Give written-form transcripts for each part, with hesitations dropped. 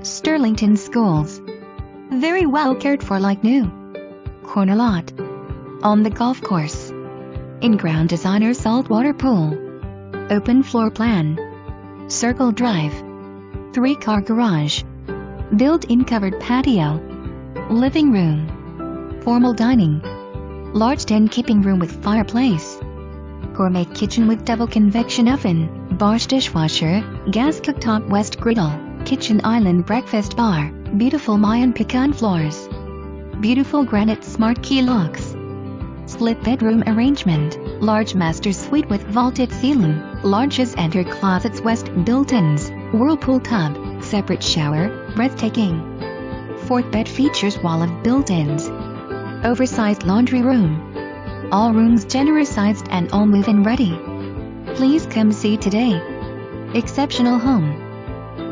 Sterlington Schools. Very well cared for like new. Corner lot. On the golf course. Inground Designer Salt-Water Pool. Open floor plan. Circle drive. 3-car garage. Built-in covered patio. Living room. Formal dining. Large 10-keeping room with fireplace. Gourmet kitchen with double convection oven, Bosch dishwasher, gas cooktop west griddle, kitchen island breakfast bar, beautiful Mayan Pecan Floors. Beautiful Granite Smart Key Locks. Split bedroom arrangement, large master suite with vaulted ceiling, larges enter closets west built-ins, whirlpool tub, separate shower, breathtaking. 4th bed features wall of built-ins. Oversized laundry room. All rooms generous sized and all move-in ready. Please come see today. Exceptional home.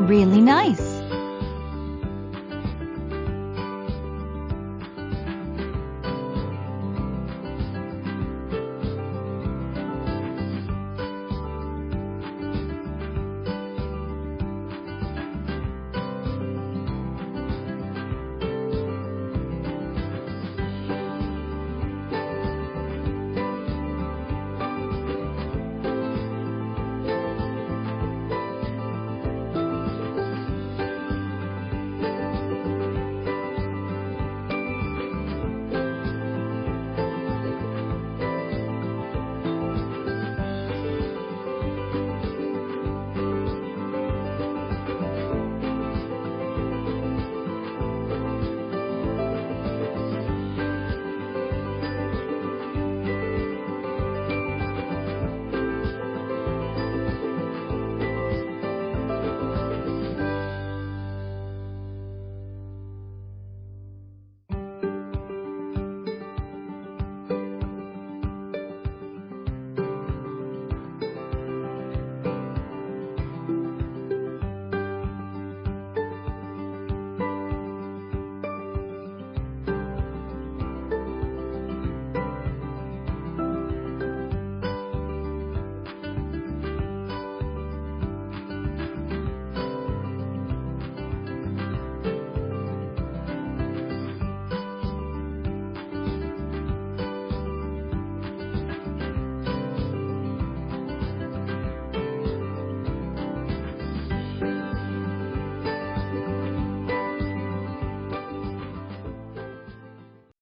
Really nice.